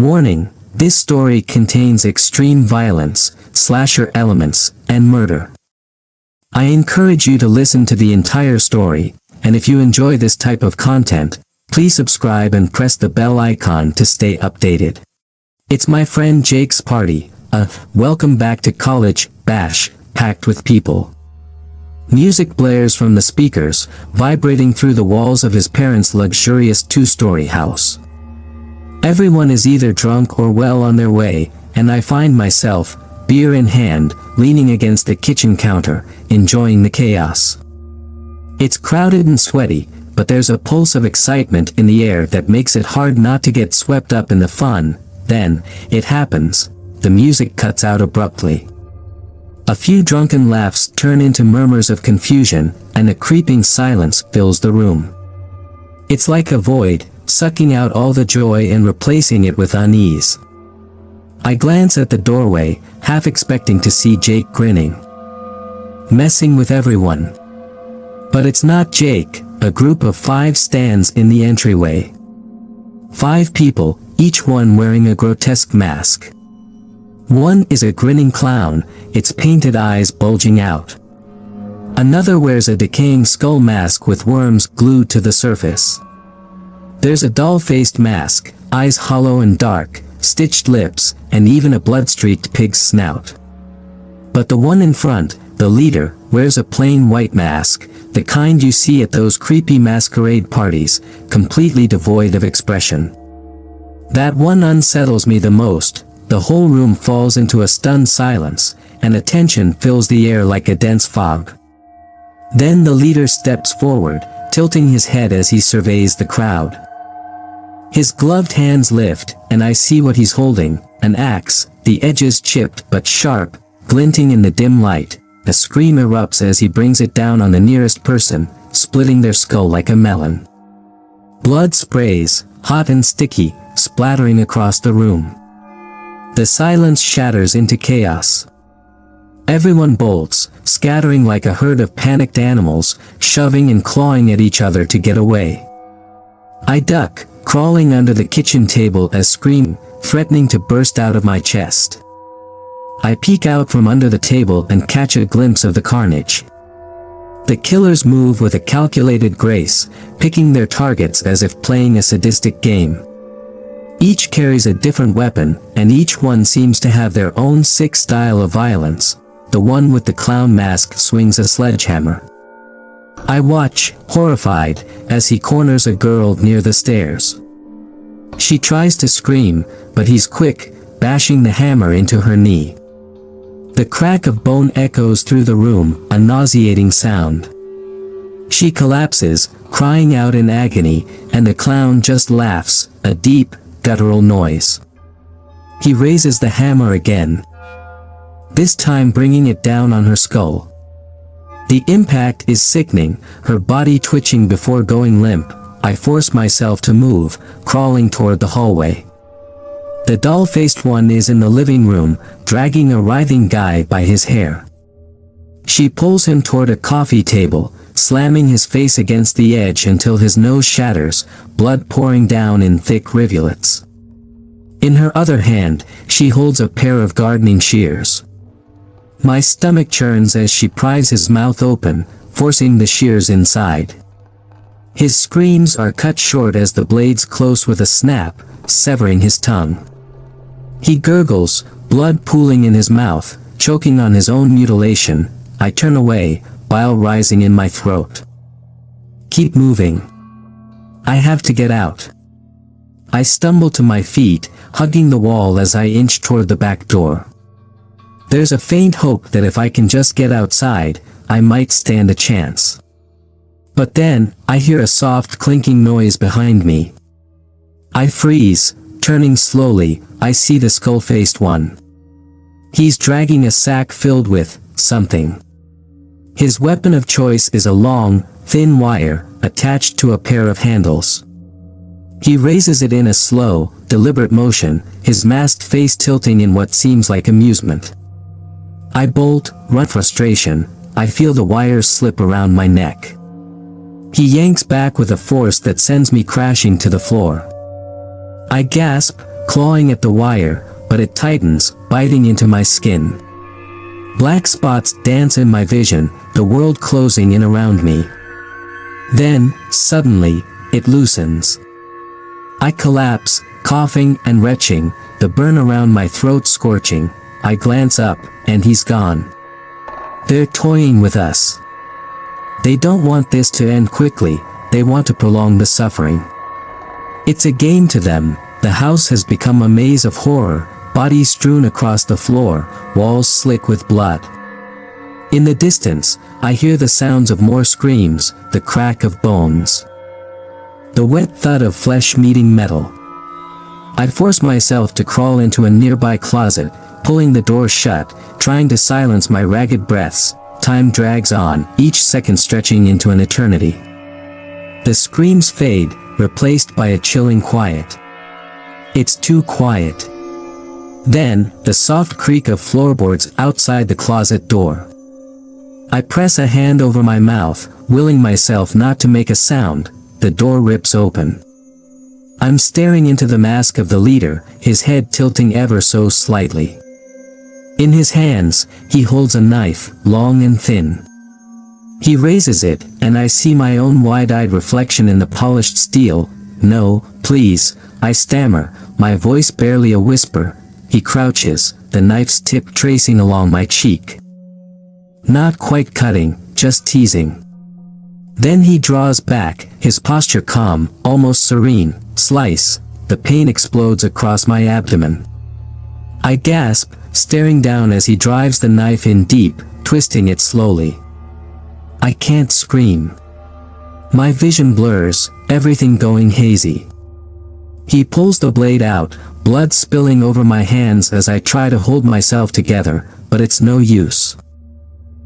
Warning, this story contains extreme violence, slasher elements, and murder. I encourage you to listen to the entire story, and if you enjoy this type of content, please subscribe and press the bell icon to stay updated. It's my friend Jake's party, welcome back to college bash, packed with people. Music blares from the speakers, vibrating through the walls of his parents' luxurious two-story house. Everyone is either drunk or well on their way, and I find myself, beer in hand, leaning against the kitchen counter, enjoying the chaos. It's crowded and sweaty, but there's a pulse of excitement in the air that makes it hard not to get swept up in the fun. Then, it happens. The music cuts out abruptly. A few drunken laughs turn into murmurs of confusion, and a creeping silence fills the room. It's like a void, sucking out all the joy and replacing it with unease. I glance at the doorway, half expecting to see Jake grinning, messing with everyone. But it's not Jake. A group of 5 stands in the entryway. 5 people, each one wearing a grotesque mask. One is a grinning clown, its painted eyes bulging out. Another wears a decaying skull mask with worms glued to the surface. There's a doll-faced mask, eyes hollow and dark, stitched lips, and even a blood-streaked pig's snout. But the one in front, the leader, wears a plain white mask, the kind you see at those creepy masquerade parties, completely devoid of expression. That one unsettles me the most. The whole room falls into a stunned silence, and a tension fills the air like a dense fog. Then the leader steps forward, tilting his head as he surveys the crowd. His gloved hands lift, and I see what he's holding, an axe, the edges chipped but sharp, glinting in the dim light. A scream erupts as he brings it down on the nearest person, splitting their skull like a melon. Blood sprays, hot and sticky, splattering across the room. The silence shatters into chaos. Everyone bolts, scattering like a herd of panicked animals, shoving and clawing at each other to get away. I duck, crawling under the kitchen table as scream, threatening to burst out of my chest. I peek out from under the table and catch a glimpse of the carnage. The killers move with a calculated grace, picking their targets as if playing a sadistic game. Each carries a different weapon, and each one seems to have their own sick style of violence. The one with the clown mask swings a sledgehammer. I watch, horrified, as he corners a girl near the stairs. She tries to scream, but he's quick, bashing the hammer into her knee. The crack of bone echoes through the room, a nauseating sound. She collapses, crying out in agony, and the clown just laughs, a deep, guttural noise. He raises the hammer again, this time bringing it down on her skull. The impact is sickening, her body twitching before going limp. I force myself to move, crawling toward the hallway. The doll-faced one is in the living room, dragging a writhing guy by his hair. She pulls him toward a coffee table, slamming his face against the edge until his nose shatters, blood pouring down in thick rivulets. In her other hand, she holds a pair of gardening shears. My stomach churns as she pries his mouth open, forcing the shears inside. His screams are cut short as the blades close with a snap, severing his tongue. He gurgles, blood pooling in his mouth, choking on his own mutilation. I turn away, bile rising in my throat. Keep moving. I have to get out. I stumble to my feet, hugging the wall as I inch toward the back door. There's a faint hope that if I can just get outside, I might stand a chance. But then, I hear a soft clinking noise behind me. I freeze, turning slowly. I see the skull-faced one. He's dragging a sack filled with something. His weapon of choice is a long, thin wire, attached to a pair of handles. He raises it in a slow, deliberate motion, his masked face tilting in what seems like amusement. I bolt, run frustration. I feel the wires slip around my neck. He yanks back with a force that sends me crashing to the floor. I gasp, clawing at the wire, but it tightens, biting into my skin. Black spots dance in my vision, the world closing in around me. Then, suddenly, it loosens. I collapse, coughing and retching, the burn around my throat scorching. I glance up, and he's gone. They're toying with us. They don't want this to end quickly, they want to prolong the suffering. It's a game to them. The house has become a maze of horror, bodies strewn across the floor, walls slick with blood. In the distance, I hear the sounds of more screams, the crack of bones. The wet thud of flesh meeting metal. I force myself to crawl into a nearby closet, pulling the door shut, trying to silence my ragged breaths. Time drags on, each second stretching into an eternity. The screams fade, replaced by a chilling quiet. It's too quiet. Then, the soft creak of floorboards outside the closet door. I press a hand over my mouth, willing myself not to make a sound. The door rips open. I'm staring into the mask of the leader, his head tilting ever so slightly. In his hands, he holds a knife, long and thin. He raises it, and I see my own wide-eyed reflection in the polished steel. "No, please," I stammer, my voice barely a whisper. He crouches, the knife's tip tracing along my cheek. Not quite cutting, just teasing. Then he draws back, his posture calm, almost serene. Slice. The pain explodes across my abdomen. I gasp, staring down as he drives the knife in deep, twisting it slowly. I can't scream. My vision blurs, everything going hazy. He pulls the blade out, blood spilling over my hands as I try to hold myself together, but it's no use.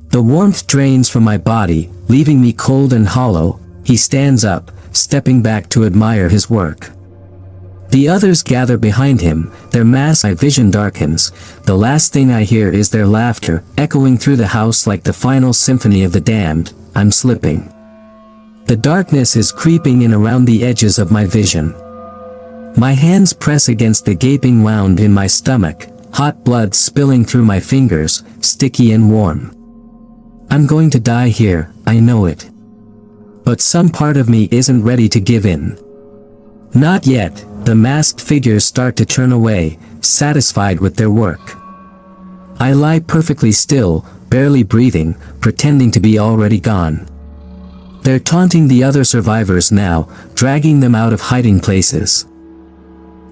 The warmth drains from my body, leaving me cold and hollow. He stands up, stepping back to admire his work. The others gather behind him, their mass my vision darkens. The last thing I hear is their laughter, echoing through the house like the final symphony of the damned. I'm slipping. The darkness is creeping in around the edges of my vision. My hands press against the gaping wound in my stomach, hot blood spilling through my fingers, sticky and warm. I'm going to die here, I know it. But some part of me isn't ready to give in. Not yet. The masked figures start to turn away, satisfied with their work. I lie perfectly still, barely breathing, pretending to be already gone. They're taunting the other survivors now, dragging them out of hiding places.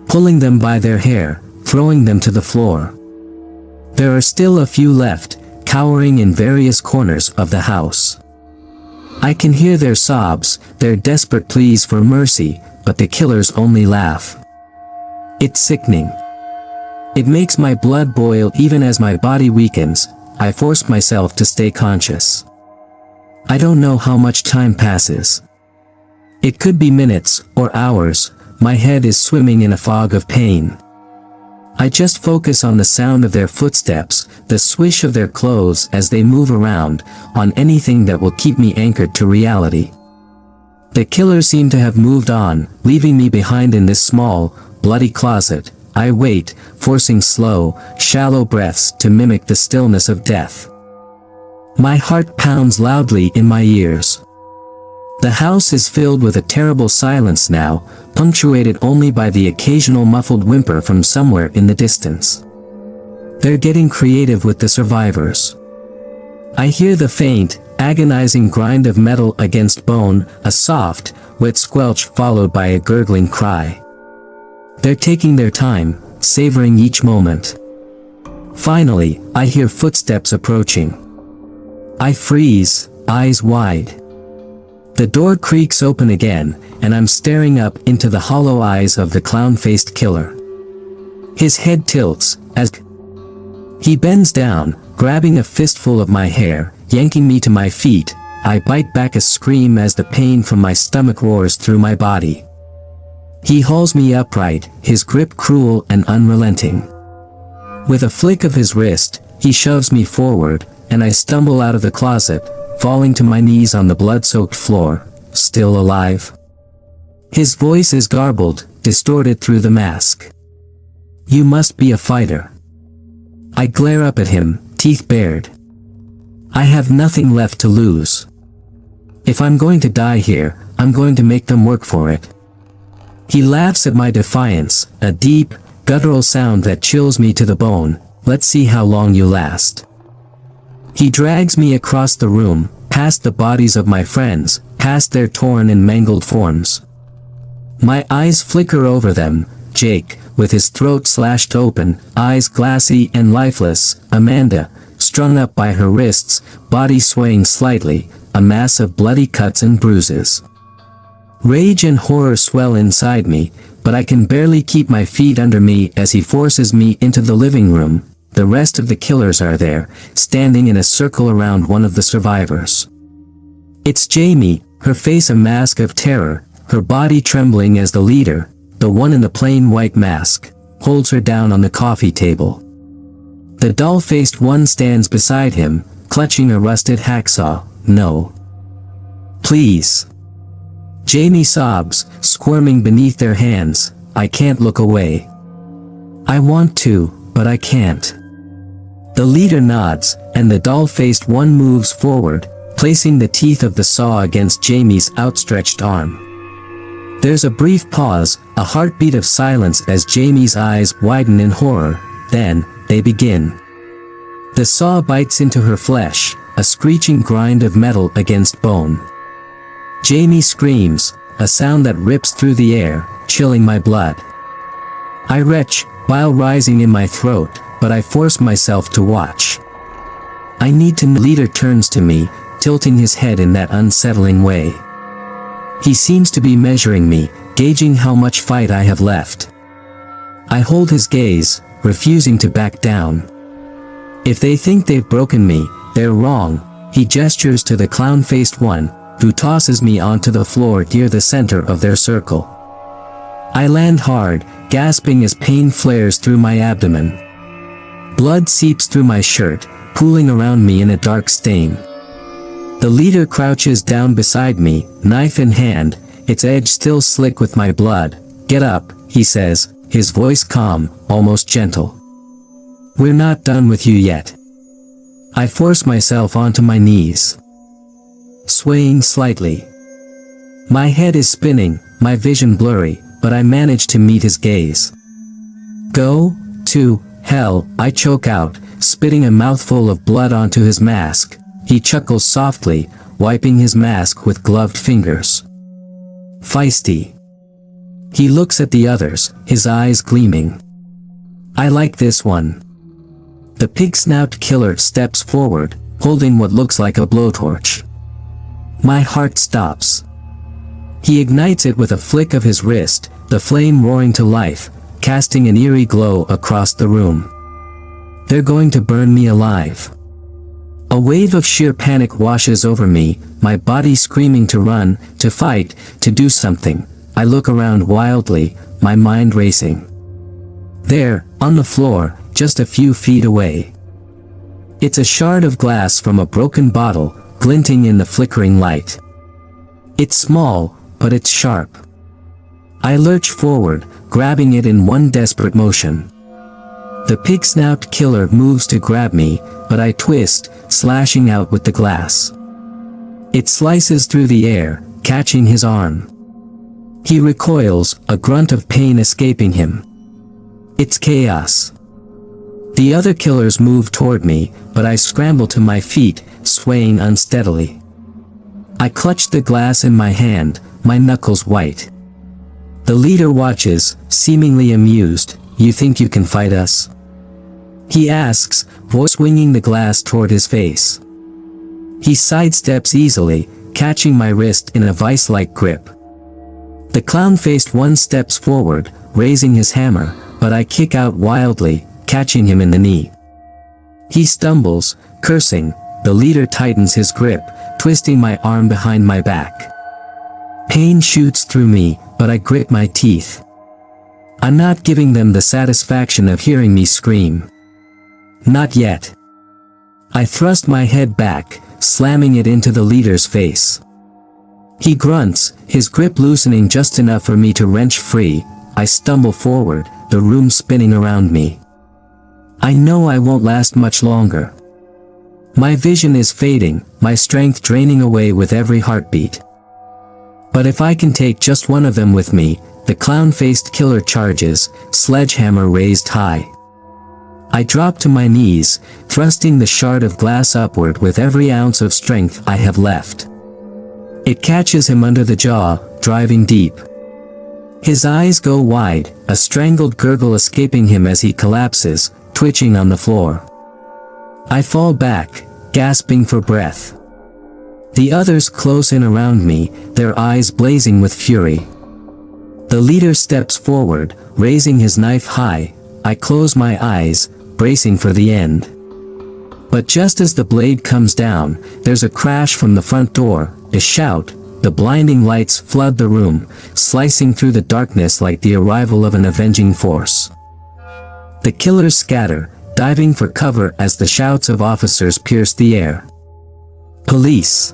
Pulling them by their hair, throwing them to the floor. There are still a few left, cowering in various corners of the house. I can hear their sobs, their desperate pleas for mercy, but the killers only laugh. It's sickening. It makes my blood boil even as my body weakens. I force myself to stay conscious. I don't know how much time passes. It could be minutes or hours. My head is swimming in a fog of pain. I just focus on the sound of their footsteps, the swish of their clothes as they move around, on anything that will keep me anchored to reality. The killers seem to have moved on, leaving me behind in this small, bloody closet. I wait, forcing slow, shallow breaths to mimic the stillness of death. My heart pounds loudly in my ears. The house is filled with a terrible silence now, punctuated only by the occasional muffled whimper from somewhere in the distance. They're getting creative with the survivors. I hear the faint, agonizing grind of metal against bone, a soft, wet squelch followed by a gurgling cry. They're taking their time, savoring each moment. Finally, I hear footsteps approaching. I freeze, eyes wide. The door creaks open again, and I'm staring up into the hollow eyes of the clown-faced killer. His head tilts, as he bends down, grabbing a fistful of my hair, yanking me to my feet. I bite back a scream as the pain from my stomach roars through my body. He hauls me upright, his grip cruel and unrelenting. With a flick of his wrist, he shoves me forward, and I stumble out of the closet, falling to my knees on the blood-soaked floor, still alive. His voice is garbled, distorted through the mask. You must be a fighter. I glare up at him, teeth bared. I have nothing left to lose. If I'm going to die here, I'm going to make them work for it. He laughs at my defiance, a deep, guttural sound that chills me to the bone. Let's see how long you last. He drags me across the room, past the bodies of my friends, past their torn and mangled forms. My eyes flicker over them. Jake, with his throat slashed open, eyes glassy and lifeless. Amanda, strung up by her wrists, body swaying slightly, a mass of bloody cuts and bruises. Rage and horror swell inside me, but I can barely keep my feet under me as he forces me into the living room. The rest of the killers are there, standing in a circle around one of the survivors. It's Jamie, her face a mask of terror, her body trembling as the leader, the one in the plain white mask, holds her down on the coffee table. The doll-faced one stands beside him, clutching a rusted hacksaw. No. Please. Jamie sobs, squirming beneath their hands. I can't look away. I want to, but I can't. The leader nods, and the doll-faced one moves forward, placing the teeth of the saw against Jamie's outstretched arm. There's a brief pause, a heartbeat of silence as Jamie's eyes widen in horror, then, they begin. The saw bites into her flesh, a screeching grind of metal against bone. Jamie screams, a sound that rips through the air, chilling my blood. I retch, bile rising in my throat, but I force myself to watch. I need to. The leader turns to me, tilting his head in that unsettling way. He seems to be measuring me, gauging how much fight I have left. I hold his gaze, refusing to back down. If they think they've broken me, they're wrong. He gestures to the clown-faced one, who tosses me onto the floor near the center of their circle. I land hard, gasping as pain flares through my abdomen. Blood seeps through my shirt, pooling around me in a dark stain. The leader crouches down beside me, knife in hand, its edge still slick with my blood. Get up, he says, his voice calm, almost gentle. We're not done with you yet. I force myself onto my knees, swaying slightly. My head is spinning, my vision blurry, but I manage to meet his gaze. Go to hell, I choke out, spitting a mouthful of blood onto his mask. He chuckles softly, wiping his mask with gloved fingers. Feisty. He looks at the others, his eyes gleaming. I like this one. The pig-snout killer steps forward, holding what looks like a blowtorch. My heart stops. He ignites it with a flick of his wrist, the flame roaring to life, casting an eerie glow across the room. They're going to burn me alive. A wave of sheer panic washes over me, my body screaming to run, to fight, to do something. I look around wildly, my mind racing. There, on the floor, just a few feet away. It's a shard of glass from a broken bottle, glinting in the flickering light. It's small, but it's sharp. I lurch forward, grabbing it in one desperate motion. The pig-snout killer moves to grab me, but I twist, slashing out with the glass. It slices through the air, catching his arm. He recoils, a grunt of pain escaping him. It's chaos. The other killers move toward me, but I scramble to my feet, swaying unsteadily. I clutch the glass in my hand, my knuckles white. The leader watches, seemingly amused. You think you can fight us? He asks, voice swinging the glass toward his face. He sidesteps easily, catching my wrist in a vice-like grip. The clown-faced one steps forward, raising his hammer, but I kick out wildly, catching him in the knee. He stumbles, cursing. The leader tightens his grip, twisting my arm behind my back. Pain shoots through me, but I grit my teeth. I'm not giving them the satisfaction of hearing me scream. Not yet. I thrust my head back, slamming it into the leader's face. He grunts, his grip loosening just enough for me to wrench free. I stumble forward, the room spinning around me. I know I won't last much longer. My vision is fading, my strength draining away with every heartbeat. But if I can take just one of them with me, the clown-faced killer charges, sledgehammer raised high. I drop to my knees, thrusting the shard of glass upward with every ounce of strength I have left. It catches him under the jaw, driving deep. His eyes go wide, a strangled gurgle escaping him as he collapses, twitching on the floor. I fall back, gasping for breath. The others close in around me, their eyes blazing with fury. The leader steps forward, raising his knife high. I close my eyes, bracing for the end. But just as the blade comes down, there's a crash from the front door, a shout, the blinding lights flood the room, slicing through the darkness like the arrival of an avenging force. The killers scatter, diving for cover as the shouts of officers pierce the air. Police!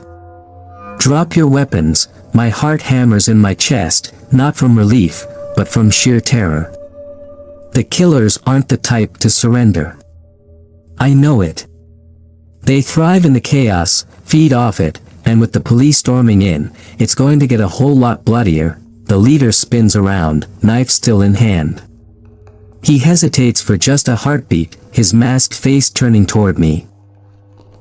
Drop your weapons, my heart hammers in my chest, not from relief, but from sheer terror. The killers aren't the type to surrender. I know it. They thrive in the chaos, feed off it, and with the police storming in, it's going to get a whole lot bloodier. The leader spins around, knife still in hand. He hesitates for just a heartbeat, his masked face turning toward me.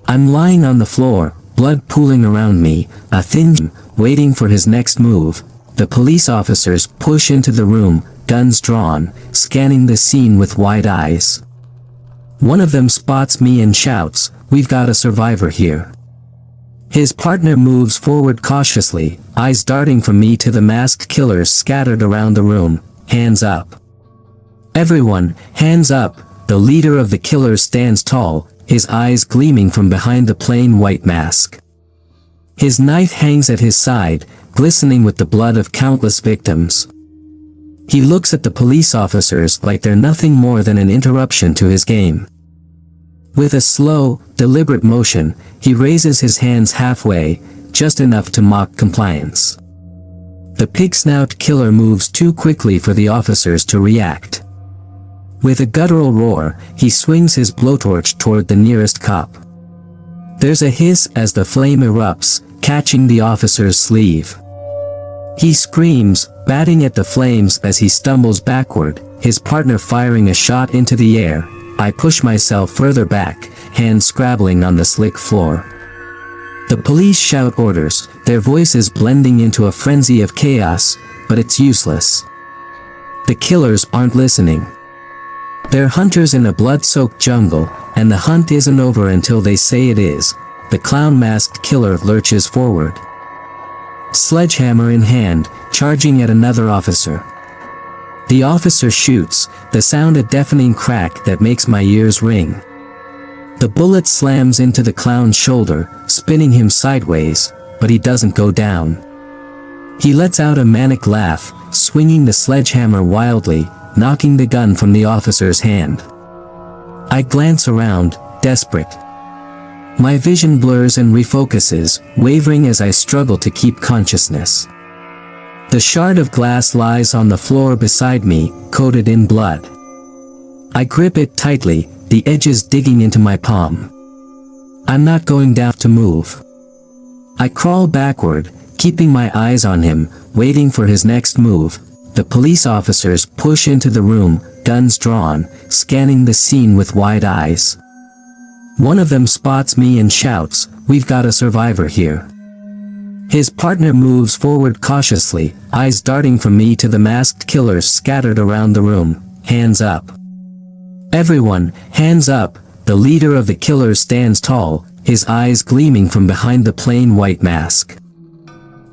I'm lying on the floor, blood pooling around me, a thin, waiting for his next move. The police officers push into the room, guns drawn, scanning the scene with wide eyes. One of them spots me and shouts, "We've got a survivor here." His partner moves forward cautiously, eyes darting from me to the masked killers scattered around the room, hands up. Everyone, hands up. The leader of the killers stands tall, his eyes gleaming from behind the plain white mask. His knife hangs at his side, glistening with the blood of countless victims. He looks at the police officers like they're nothing more than an interruption to his game. With a slow, deliberate motion, he raises his hands halfway, just enough to mock compliance. The pig-snout killer moves too quickly for the officers to react. With a guttural roar, he swings his blowtorch toward the nearest cop. There's a hiss as the flame erupts, catching the officer's sleeve. He screams, batting at the flames as he stumbles backward, his partner firing a shot into the air. I push myself further back, hands scrabbling on the slick floor. The police shout orders, their voices blending into a frenzy of chaos, but it's useless. The killers aren't listening. They're hunters in a blood-soaked jungle, and the hunt isn't over until they say it is. The clown-masked killer lurches forward, sledgehammer in hand, charging at another officer. The officer shoots, the sound a deafening crack that makes my ears ring. The bullet slams into the clown's shoulder, spinning him sideways, but he doesn't go down. He lets out a manic laugh, swinging the sledgehammer wildly, knocking the gun from the officer's hand. I glance around, desperate. My vision blurs and refocuses, wavering as I struggle to keep consciousness. The shard of glass lies on the floor beside me, coated in blood. I grip it tightly, the edges digging into my palm. I'm not going down to move. I crawl backward, keeping my eyes on him, waiting for his next move. The police officers push into the room, guns drawn, scanning the scene with wide eyes. One of them spots me and shouts, "We've got a survivor here." His partner moves forward cautiously, eyes darting from me to the masked killers scattered around the room, hands up. Everyone, hands up. The leader of the killers stands tall, his eyes gleaming from behind the plain white mask.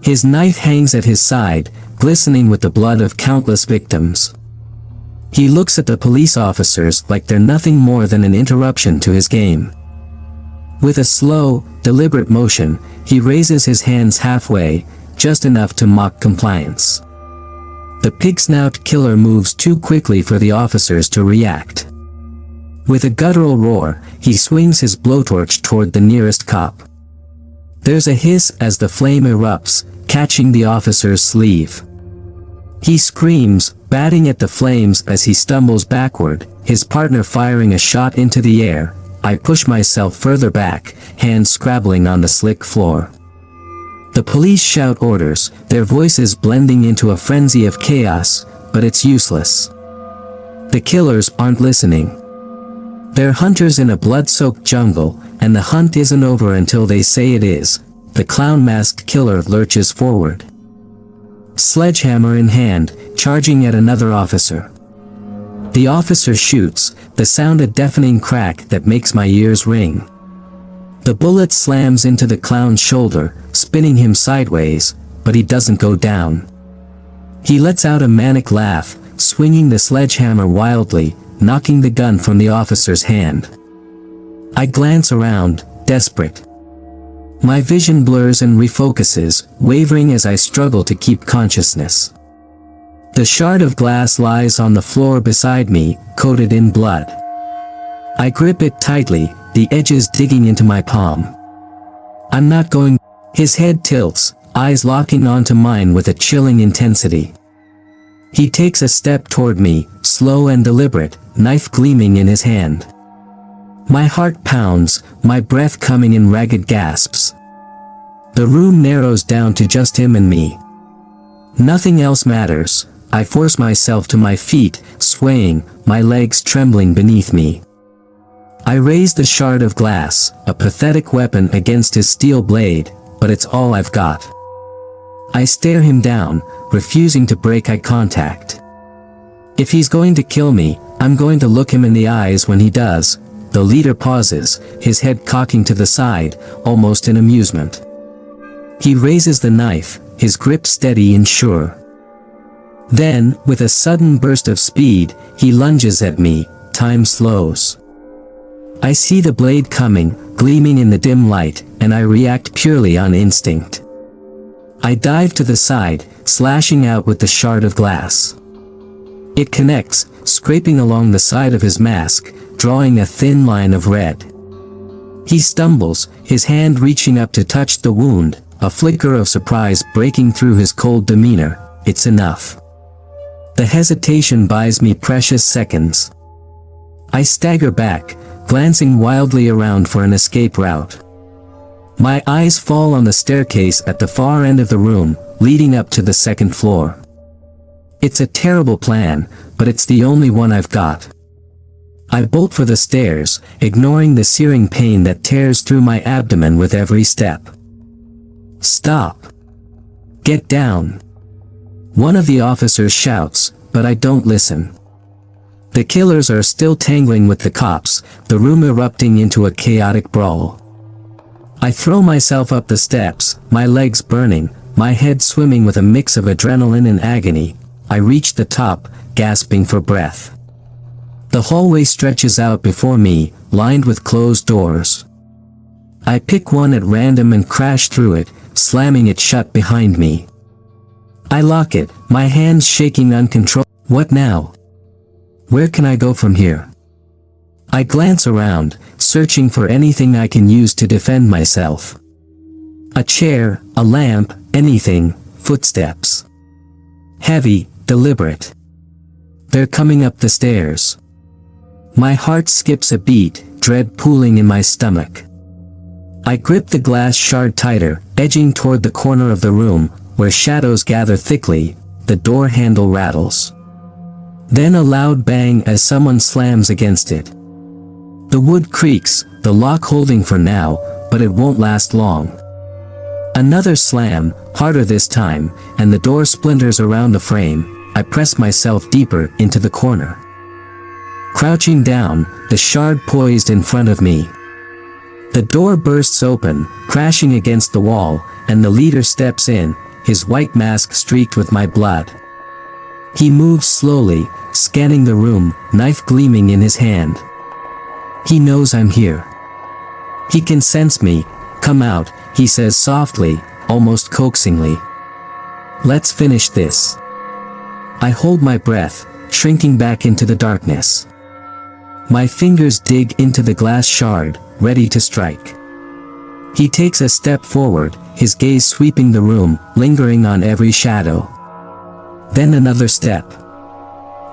His knife hangs at his side, glistening with the blood of countless victims. He looks at the police officers like they're nothing more than an interruption to his game. With a slow, deliberate motion, he raises his hands halfway, just enough to mock compliance. The pig-snout killer moves too quickly for the officers to react. With a guttural roar, he swings his blowtorch toward the nearest cop. There's a hiss as the flame erupts, catching the officer's sleeve. He screams, batting at the flames as he stumbles backward, his partner firing a shot into the air. I push myself further back, hands scrabbling on the slick floor. The police shout orders, their voices blending into a frenzy of chaos, but it's useless. The killers aren't listening. They're hunters in a blood-soaked jungle, and the hunt isn't over until they say it is. The clown-masked killer lurches forward, sledgehammer in hand, charging at another officer. The officer shoots, the sound a deafening crack that makes my ears ring. The bullet slams into the clown's shoulder, spinning him sideways, but he doesn't go down. He lets out a manic laugh, swinging the sledgehammer wildly, knocking the gun from the officer's hand. I glance around, desperate. My vision blurs and refocuses, wavering as I struggle to keep consciousness. The shard of glass lies on the floor beside me, coated in blood. I grip it tightly, the edges digging into my palm. I'm not going. His head tilts, eyes locking onto mine with a chilling intensity. He takes a step toward me, slow and deliberate, knife gleaming in his hand. My heart pounds, my breath coming in ragged gasps. The room narrows down to just him and me. Nothing else matters. I force myself to my feet, swaying, my legs trembling beneath me. I raise the shard of glass, a pathetic weapon against his steel blade, but it's all I've got. I stare him down, refusing to break eye contact. If he's going to kill me, I'm going to look him in the eyes when he does. The leader pauses, his head cocking to the side, almost in amusement. He raises the knife, his grip steady and sure. Then, with a sudden burst of speed, he lunges at me. Time slows. I see the blade coming, gleaming in the dim light, and I react purely on instinct. I dive to the side, slashing out with the shard of glass. It connects, scraping along the side of his mask, drawing a thin line of red. He stumbles, his hand reaching up to touch the wound, a flicker of surprise breaking through his cold demeanor. It's enough. The hesitation buys me precious seconds. I stagger back, glancing wildly around for an escape route. My eyes fall on the staircase at the far end of the room, leading up to the second floor. It's a terrible plan, but it's the only one I've got. I bolt for the stairs, ignoring the searing pain that tears through my abdomen with every step. Stop. Get down. One of the officers shouts, but I don't listen. The killers are still tangling with the cops, the room erupting into a chaotic brawl. I throw myself up the steps, my legs burning, my head swimming with a mix of adrenaline and agony. I reach the top, gasping for breath. The hallway stretches out before me, lined with closed doors. I pick one at random and crash through it, slamming it shut behind me. I lock it, my hands shaking uncontrollably. What now? Where can I go from here? I glance around, searching for anything I can use to defend myself. A chair, a lamp, anything. Footsteps. Heavy, deliberate. They're coming up the stairs. My heart skips a beat, dread pooling in my stomach. I grip the glass shard tighter, edging toward the corner of the room, where shadows gather thickly. The door handle rattles. Then a loud bang as someone slams against it. The wood creaks, the lock holding for now, but it won't last long. Another slam, harder this time, and the door splinters around the frame. I press myself deeper into the corner. Crouching down, the shard poised in front of me. The door bursts open, crashing against the wall, and the leader steps in, his white mask streaked with my blood. He moves slowly, scanning the room, knife gleaming in his hand. He knows I'm here. He can sense me. Come out, he says softly, almost coaxingly. Let's finish this. I hold my breath, shrinking back into the darkness. My fingers dig into the glass shard, ready to strike. He takes a step forward, his gaze sweeping the room, lingering on every shadow. Then another step.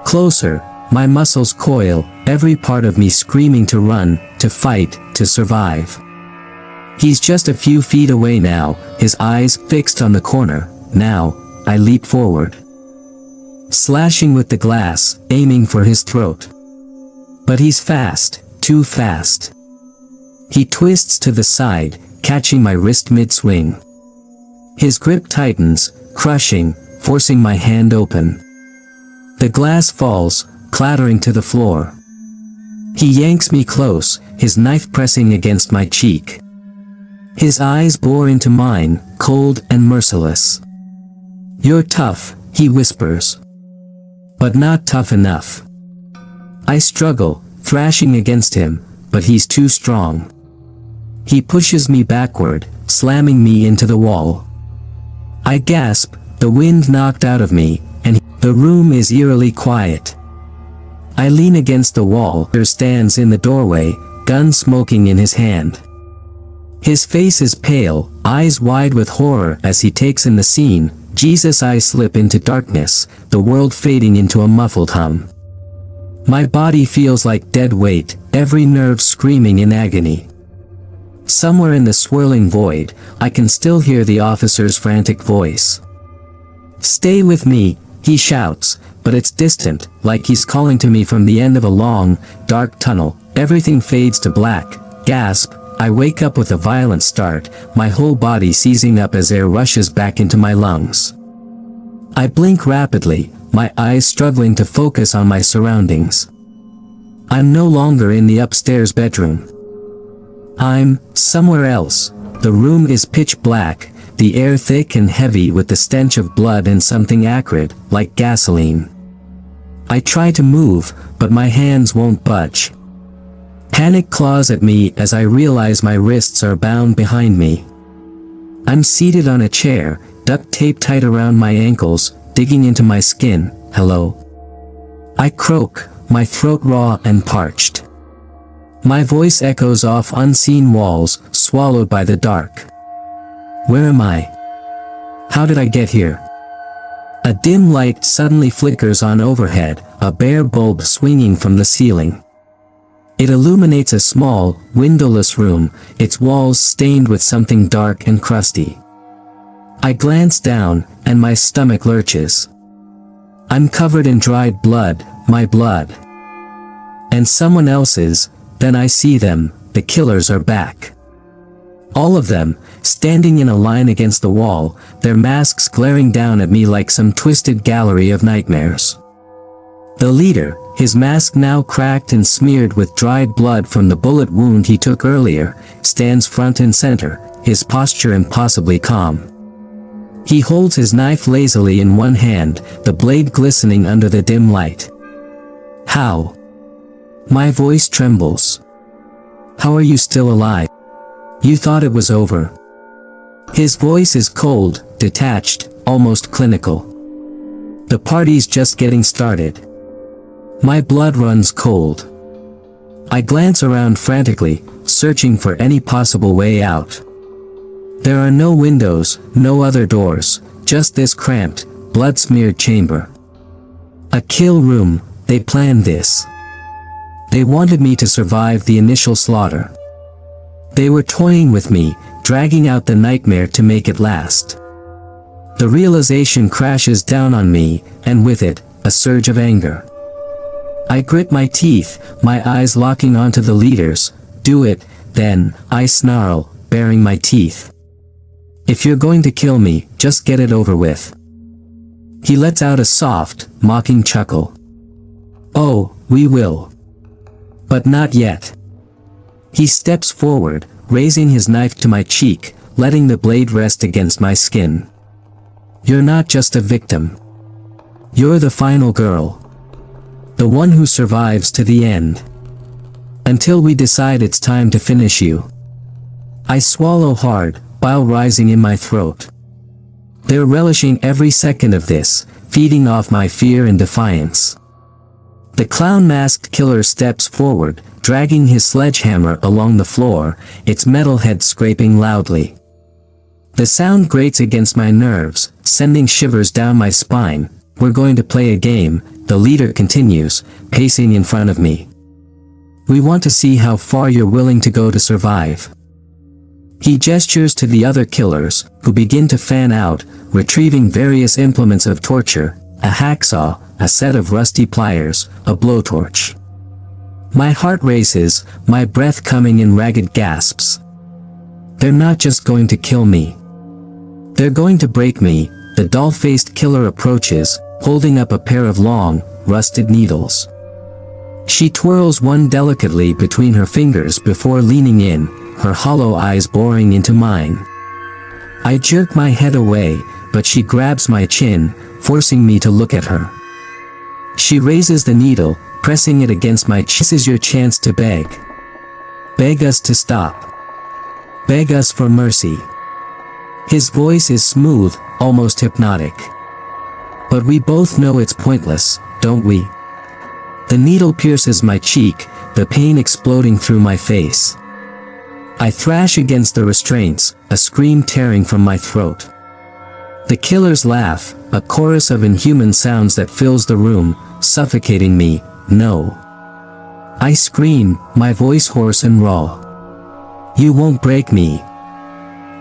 Closer, my muscles coil, every part of me screaming to run, to fight, to survive. He's just a few feet away now, his eyes fixed on the corner. Now, I leap forward, slashing with the glass, aiming for his throat. But he's fast, too fast. He twists to the side, catching my wrist mid-swing. His grip tightens, crushing, forcing my hand open. The glass falls, clattering to the floor. He yanks me close, his knife pressing against my cheek. His eyes bore into mine, cold and merciless. "You're tough," he whispers. "But not tough enough." I struggle, thrashing against him, but he's too strong. He pushes me backward, slamming me into the wall. I gasp, the wind knocked out of me, and the room is eerily quiet. I lean against the wall. He stands in the doorway, gun smoking in his hand. His face is pale, eyes wide with horror as he takes in the scene. Jesus' eyes slip into darkness, the world fading into a muffled hum. My body feels like dead weight, every nerve screaming in agony. Somewhere in the swirling void, I can still hear the officer's frantic voice. "Stay with me," he shouts, but it's distant, like he's calling to me from the end of a long, dark tunnel. Everything fades to black. Gasp, I wake up with a violent start, my whole body seizing up as air rushes back into my lungs. I blink rapidly, my eyes struggling to focus on my surroundings. I'm no longer in the upstairs bedroom. I'm somewhere else. The room is pitch black, the air thick and heavy with the stench of blood and something acrid, like gasoline. I try to move, but my hands won't budge. Panic claws at me as I realize my wrists are bound behind me. I'm seated on a chair, duct tape tight around my ankles, digging into my skin. "Hello?" I croak, my throat raw and parched. My voice echoes off unseen walls, swallowed by the dark. Where am I? How did I get here? A dim light suddenly flickers on overhead, a bare bulb swinging from the ceiling. It illuminates a small, windowless room, its walls stained with something dark and crusty. I glance down, and my stomach lurches. I'm covered in dried blood, my blood. And someone else's. Then I see them, the killers are back. All of them, standing in a line against the wall, their masks glaring down at me like some twisted gallery of nightmares. The leader, his mask now cracked and smeared with dried blood from the bullet wound he took earlier, stands front and center, his posture impossibly calm. He holds his knife lazily in one hand, the blade glistening under the dim light. "How?" My voice trembles. "How are you still alive? You thought it was over." His voice is cold, detached, almost clinical. "The party's just getting started." My blood runs cold. I glance around frantically, searching for any possible way out. There are no windows, no other doors, just this cramped, blood-smeared chamber. A kill room, they planned this. They wanted me to survive the initial slaughter. They were toying with me, dragging out the nightmare to make it last. The realization crashes down on me, and with it, a surge of anger. I grit my teeth, my eyes locking onto the leaders. "Do it, then," I snarl, baring my teeth. "If you're going to kill me, just get it over with." He lets out a soft, mocking chuckle. "Oh, we will. But not yet." He steps forward, raising his knife to my cheek, letting the blade rest against my skin. "You're not just a victim. You're the final girl. The one who survives to the end. Until we decide it's time to finish you." I swallow hard, bile rising in my throat. They're relishing every second of this, feeding off my fear and defiance. The clown-masked killer steps forward, dragging his sledgehammer along the floor, its metal head scraping loudly. The sound grates against my nerves, sending shivers down my spine. we're going to play a game, the leader continues, pacing in front of me. We want to see how far you're willing to go to survive. He gestures to the other killers, who begin to fan out, retrieving various implements of torture, a hacksaw, a set of rusty pliers, a blowtorch. My heart races, my breath coming in ragged gasps. They're not just going to kill me. They're going to break me. The doll-faced killer approaches, holding up a pair of long, rusted needles. She twirls one delicately between her fingers before leaning in, her hollow eyes boring into mine. I jerk my head away, but she grabs my chin, forcing me to look at her. She raises the needle, pressing it against my chin. This is your chance to beg. Beg us to stop. Beg us for mercy. His voice is smooth, almost hypnotic. But we both know it's pointless, don't we? The needle pierces my cheek, the pain exploding through my face. I thrash against the restraints, a scream tearing from my throat. The killers laugh, a chorus of inhuman sounds that fills the room, suffocating me. No. I scream, my voice hoarse and raw. You won't break me.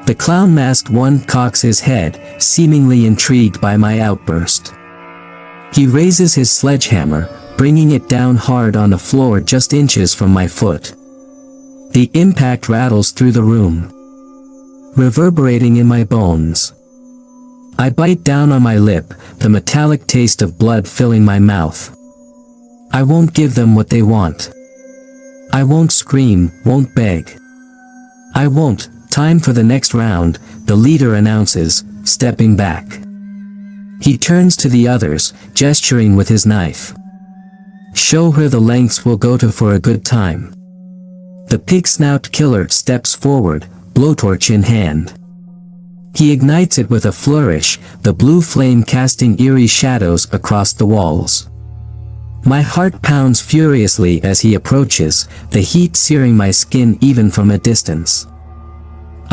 The clown-masked one cocks his head, seemingly intrigued by my outburst. He raises his sledgehammer, bringing it down hard on the floor just inches from my foot. The impact rattles through the room, reverberating in my bones. I bite down on my lip, the metallic taste of blood filling my mouth. I won't give them what they want. I won't scream, won't beg. I won't. Time for the next round, the leader announces, stepping back. He turns to the others, gesturing with his knife. Show her the lengths we'll go to for a good time. The pig-snout killer steps forward, blowtorch in hand. He ignites it with a flourish, the blue flame casting eerie shadows across the walls. My heart pounds furiously as he approaches, the heat searing my skin even from a distance.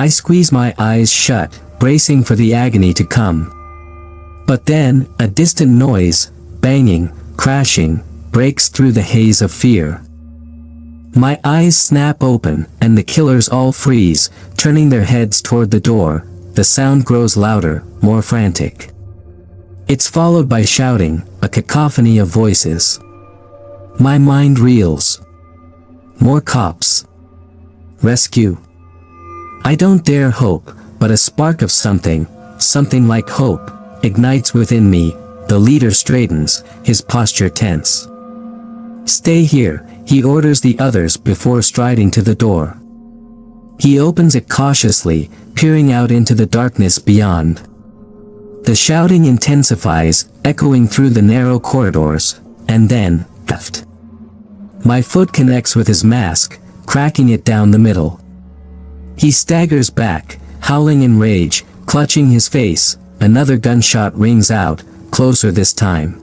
I squeeze my eyes shut, bracing for the agony to come. But then, a distant noise, banging, crashing, breaks through the haze of fear. My eyes snap open, and the killers all freeze, turning their heads toward the door. The sound grows louder, more frantic. It's followed by shouting, a cacophony of voices. My mind reels. More cops. Rescue. I don't dare hope, but a spark of something like hope, ignites within me. The leader straightens, his posture tense. Stay here, he orders the others before striding to the door. He opens it cautiously, peering out into the darkness beyond. The shouting intensifies, echoing through the narrow corridors, and then, left. My foot connects with his mask, cracking it down the middle. He staggers back, howling in rage, clutching his face. Another gunshot rings out, closer this time.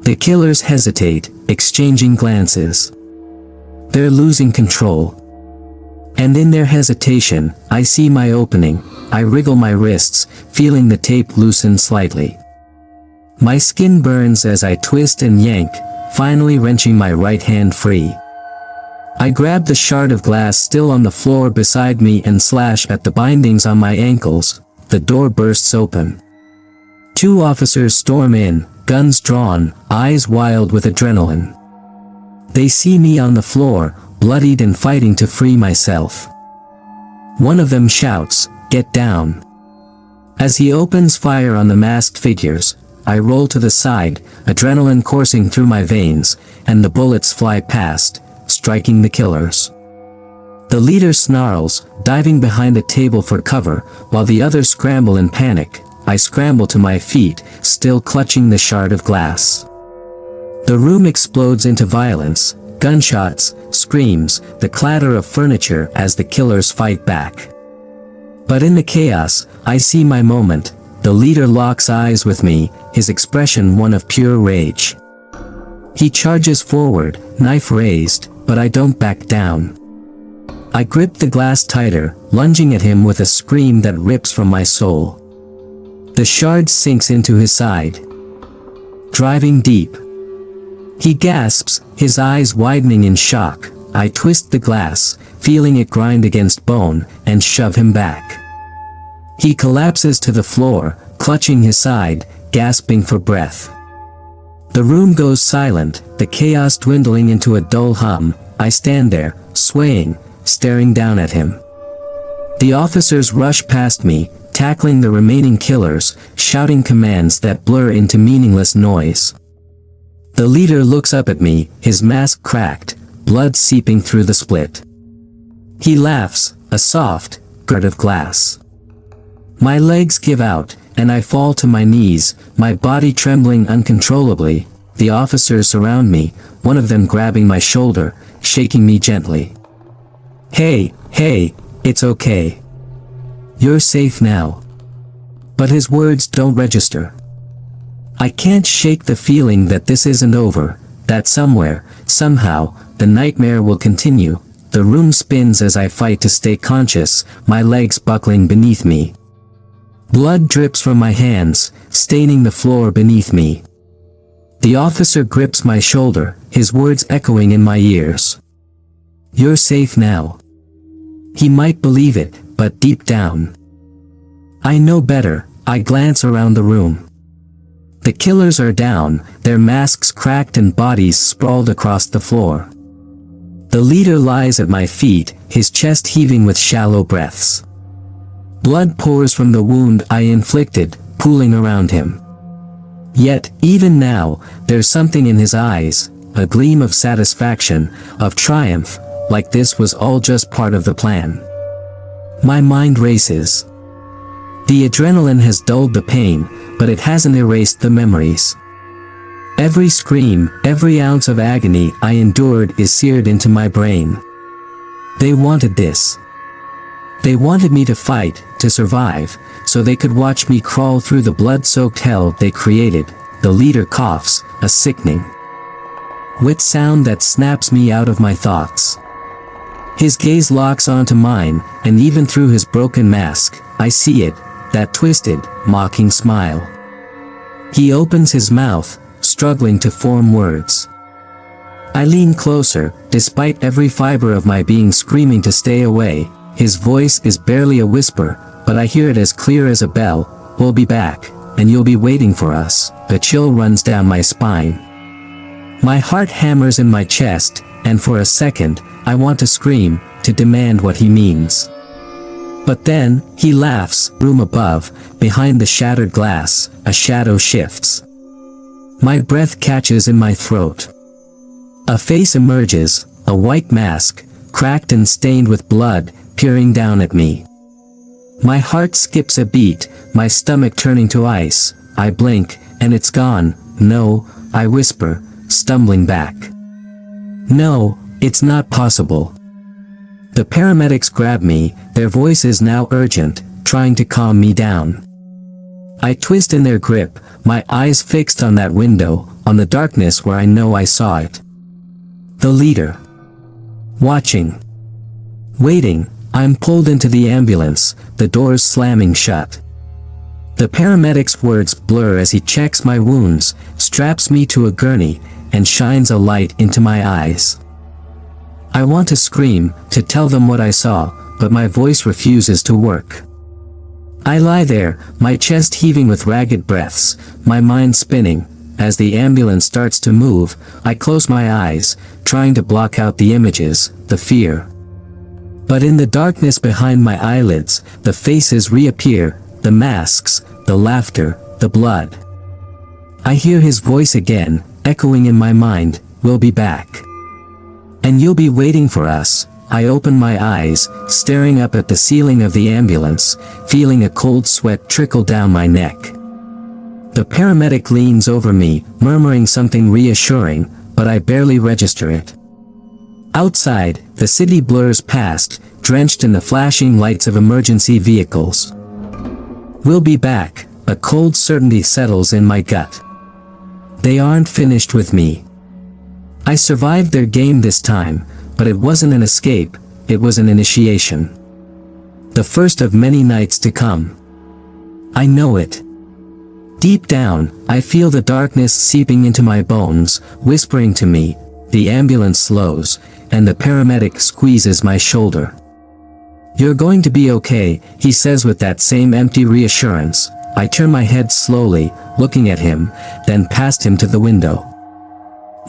The killers hesitate, exchanging glances. They're losing control. And in their hesitation, I see my opening. I wriggle my wrists, feeling the tape loosen slightly. My skin burns as I twist and yank, finally wrenching my right hand free. I grab the shard of glass still on the floor beside me and slash at the bindings on my ankles. The door bursts open. 2 officers storm in, guns drawn, eyes wild with adrenaline. They see me on the floor, bloodied and fighting to free myself. One of them shouts, "Get down." As he opens fire on the masked figures, I roll to the side, adrenaline coursing through my veins, and the bullets fly past, striking the killers. The leader snarls, diving behind the table for cover, while the others scramble in panic. I scramble to my feet, still clutching the shard of glass. The room explodes into violence, gunshots, screams, the clatter of furniture as the killers fight back. But in the chaos, I see my moment. The leader locks eyes with me, his expression one of pure rage. He charges forward, knife raised, but I don't back down. I grip the glass tighter, lunging at him with a scream that rips from my soul. The shard sinks into his side. driving deep. He gasps, his eyes widening in shock. I twist the glass, feeling it grind against bone, and shove him back. He collapses to the floor, clutching his side, gasping for breath. The room goes silent, the chaos dwindling into a dull hum. I stand there, swaying, staring down at him. The officers rush past me, tackling the remaining killers, shouting commands that blur into meaningless noise. The leader looks up at me, his mask cracked, blood seeping through the split. He laughs, a soft grit of glass. My legs give out, and I fall to my knees, my body trembling uncontrollably. The officers surround me, one of them grabbing my shoulder, shaking me gently. Hey, it's okay. You're safe now. But his words don't register. I can't shake the feeling that this isn't over, that somewhere, somehow, the nightmare will continue. The room spins as I fight to stay conscious, my legs buckling beneath me. Blood drips from my hands, staining the floor beneath me. The officer grips my shoulder, his words echoing in my ears. You're safe now. He might believe it, but deep down. I know better. I glance around the room. The killers are down, their masks cracked and bodies sprawled across the floor. The leader lies at my feet, his chest heaving with shallow breaths. Blood pours from the wound I inflicted, pooling around him. Yet, even now, there's something in his eyes, a gleam of satisfaction, of triumph, like this was all just part of the plan. My mind races. The adrenaline has dulled the pain, but it hasn't erased the memories. Every scream, every ounce of agony I endured is seared into my brain. They wanted this. They wanted me to fight, to survive, so they could watch me crawl through the blood-soaked hell they created. The leader coughs, a sickening, wet sound that snaps me out of my thoughts. His gaze locks onto mine, and even through his broken mask, I see it, that twisted, mocking smile. He opens his mouth, struggling to form words. I lean closer, despite every fiber of my being screaming to stay away. His voice is barely a whisper, but I hear it as clear as a bell. We'll be back, and you'll be waiting for us. A chill runs down my spine. My heart hammers in my chest, and for a second, I want to scream, to demand what he means. But then, he laughs. Room above, behind the shattered glass, a shadow shifts. My breath catches in my throat. A face emerges, a white mask, cracked and stained with blood, peering down at me. My heart skips a beat, my stomach turning to ice. I blink, and it's gone. No, I whisper, stumbling back. No, it's not possible. The paramedics grab me, their voices now urgent, trying to calm me down. I twist in their grip, my eyes fixed on that window, on the darkness where I know I saw it. The leader. Watching. Waiting. I'm pulled into the ambulance, the doors slamming shut. The paramedic's words blur as he checks my wounds, straps me to a gurney, and shines a light into my eyes. I want to scream, to tell them what I saw, but my voice refuses to work. I lie there, my chest heaving with ragged breaths, my mind spinning. As the ambulance starts to move, I close my eyes, trying to block out the images, the fear. But in the darkness behind my eyelids, the faces reappear, the masks, the laughter, the blood. I hear his voice again, echoing in my mind, "We'll be back. And you'll be waiting for us." I open my eyes, staring up at the ceiling of the ambulance, feeling a cold sweat trickle down my neck. The paramedic leans over me, murmuring something reassuring, but I barely register it. Outside, the city blurs past, drenched in the flashing lights of emergency vehicles. We'll be back, a cold certainty settles in my gut. They aren't finished with me. I survived their game this time, but it wasn't an escape, it was an initiation. The first of many nights to come. I know it. Deep down, I feel the darkness seeping into my bones, whispering to me. The ambulance slows, and the paramedic squeezes my shoulder. "You're going to be okay," he says with that same empty reassurance. I turn my head slowly, looking at him, then past him to the window.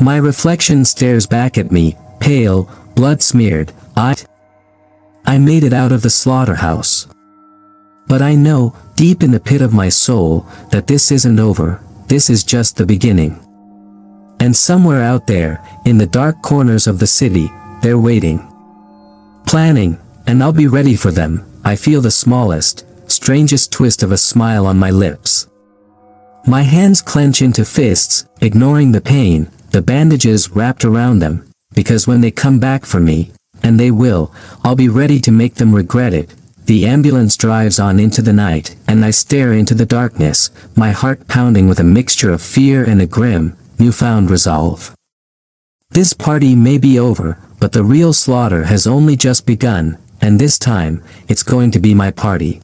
My reflection stares back at me, pale, blood-smeared. I made it out of the slaughterhouse. But I know, deep in the pit of my soul, that this isn't over, this is just the beginning. And somewhere out there, in the dark corners of the city, they're waiting. Planning, and I'll be ready for them. I feel the smallest, strangest twist of a smile on my lips. My hands clench into fists, ignoring the pain, the bandages wrapped around them, because when they come back for me, and they will, I'll be ready to make them regret it. The ambulance drives on into the night, and I stare into the darkness, my heart pounding with a mixture of fear and a grim, newfound resolve. This party may be over, but the real slaughter has only just begun, and this time, it's going to be my party.